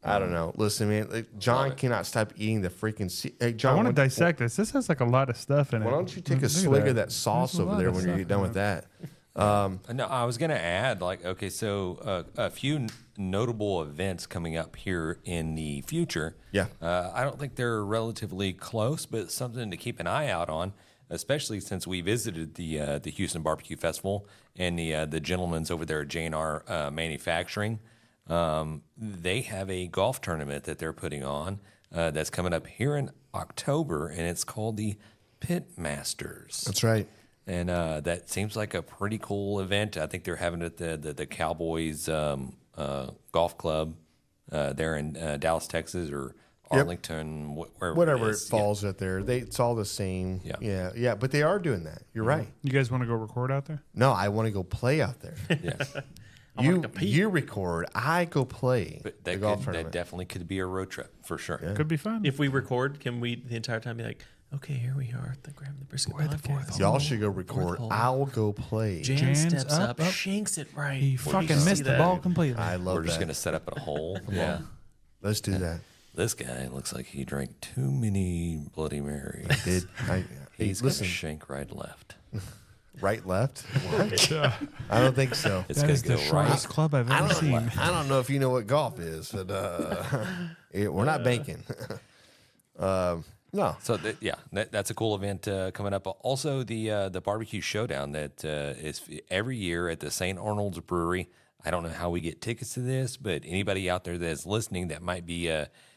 I don't know. Listen, man. Like, John cannot stop eating the freaking. Hey, John, I want to dissect this. This has like a lot of stuff in it. Why don't you take a swig of that sauce over there when you get done with that? No, I was going to add, so a few notable events coming up here in the future. Yeah. I don't think they're relatively close, but something to keep an eye out on, especially since we visited the Houston Barbecue Festival and the gentlemen's over there at J&R Manufacturing. They have a golf tournament that they're putting on that's coming up here in October, and it's called the Pit Masters. That's right. And that seems like a pretty cool event. I think they're having it at the Cowboys Golf Club there in Dallas, Texas, or Arlington, wherever it falls out there. It's all the same. Yeah. But they are doing that. You're right. You guys want to go record out there? No, I want to go play out there. You record, I go play. But that definitely could be a road trip for sure. Yeah. Could be fun. If we record, can we the entire time be like, okay, here we are at the Grab the Brisket podcast. Y'all should go record. I'll go play. Jan steps up, shanks it right. He fucking missed the ball completely. I love that. We're just going to set up a hole. Yeah. Let's do that. This guy looks like he drank too many Bloody Marys. He's got a shank right left. Right, left? What? I don't think so. That is the shortest club I've ever seen. I don't know if you know what golf is, but we're not banking. No. So that's a cool event coming up. Also, the barbecue showdown that is every year at the St. Arnold's Brewery. I don't know how we get tickets to this, but anybody out there that's listening that might be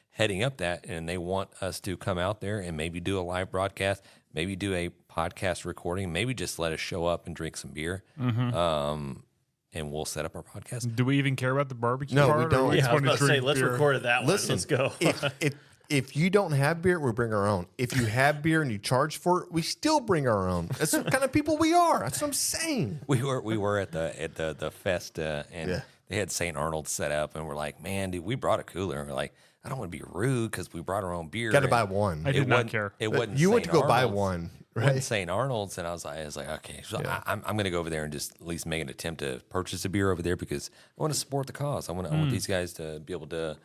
heading up that and they want us to come out there and maybe do a live broadcast, maybe do a podcast recording, maybe just let us show up and drink some beer. And we'll set up our podcast. Do we even care about the barbecue No, part? we don't. Yeah, I was about to say, let's record that one. Listen, Let's go. If you don't have beer, we bring our own. If you have beer and you charge for it, we still bring our own. That's the kind of people we are. That's what I'm saying. We were at the fest and they had St. Arnold set up, and we're like, man, dude, we brought a cooler. And we're like, I don't want to be rude because we brought our own beer. Got to buy one. I did not care. It wasn't. You went to go buy Arnold's. one, It wasn't right? St. Arnold's, and I was like, okay, so I'm going to go over there and just at least make an attempt to purchase a beer over there because I want to support the cause. I want these guys to be able to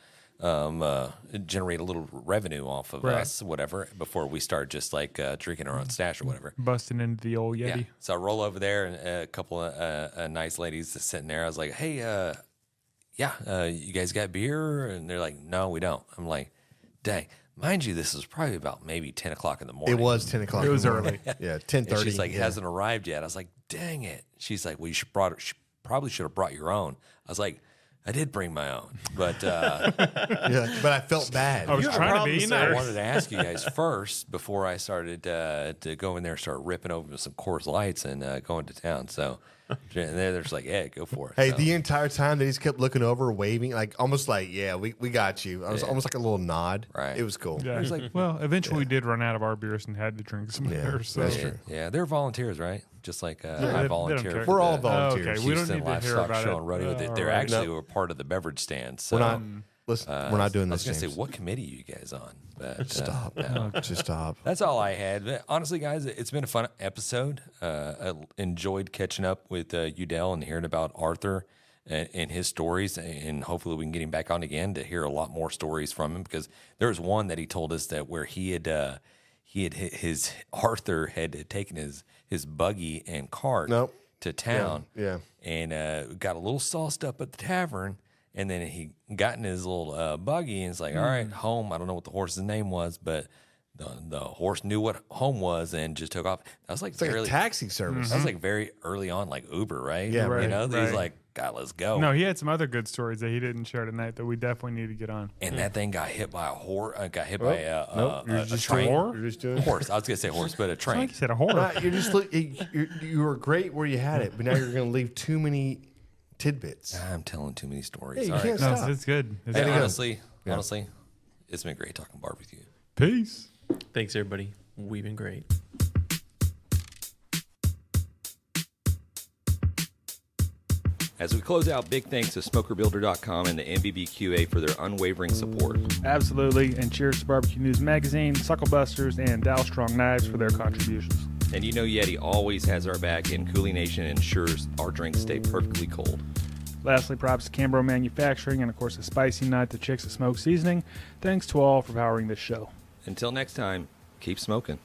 generate a little revenue off of us, whatever, before we start just like drinking our own stash or whatever. Busting into the old Yeti. Yeah. So I roll over there, and a couple of nice ladies just sitting there. I was like, hey, you guys got beer? And they're like, no, we don't. I'm like, dang. Mind you, this was probably about maybe 10 o'clock in the morning. It was 10 o'clock. It was in the morning. early. Yeah, 10:30. She's like, hasn't arrived yet. I was like, dang it. She's like, well, you probably should have brought your own. I was like, I did bring my own, but yeah, but I felt bad. I was trying to be I nice. wanted to ask you guys first before I started to go in there and start ripping over some Coors Lights and going to town. So and they're just like, yeah, go for it. Hey, so, the entire time they just kept looking over, waving, like almost like, yeah, we got you. I was almost like a little nod. Right. It was cool. Yeah. Well, eventually we did run out of our beers and had to drink some beers. So. that's true. yeah, they're volunteers, right? Just like I they don't volunteer. care. for We're all the volunteers. Okay, we don't Houston need to hear Livestock about Show it. and Rodeo. They're All right. actually were part of the beverage stand. So We're not. Listen, we're not doing I was this. gonna say, James. what committee are you guys on? But Stop. Just stop. that's all I had. But honestly, guys, it's been a fun episode. I enjoyed catching up with Eudell and hearing about Arthur and his stories, and hopefully we can get him back on again to hear a lot more stories from him, because there was one that he told us that where Arthur had taken his buggy and cart to town, and got a little sauced up at the tavern. And then he got in his little buggy and it's like, all right, home. I don't know what the horse's name was, but the horse knew what home was and just took off. That was like It's like a taxi service. That was like very early on, like Uber, right? Yeah, right, You know, he's like, God, let's go. No, he had some other good stories that he didn't share tonight that we definitely need to get on. And that thing got hit by a horse. Got hit by nope, a train. You're just doing Horse. I was gonna say horse, but a I train. think he said a horse. You're just you were great where you had it, but now you're going to leave too many tidbits. I'm telling too many stories. Hey, you All right. can't No, stop. it's good. It's Hey, good. honestly, it's been great talking barbecue. Peace. Thanks, everybody. We've been great. As we close out, big thanks to SmokerBuilder.com and the MBBQA for their unwavering support. Absolutely. And cheers to Barbecue News Magazine, SUCKLEBUSTERS, and Dow Strong Knives for their contributions. And you know Yeti always has our back, and Coolie Nation ensures our drinks stay perfectly cold. Lastly, props to Cambro Manufacturing and, of course, the Spicy Nut, the Chicks of Smoke Seasoning. Thanks to all for powering this show. Until next time, keep smoking.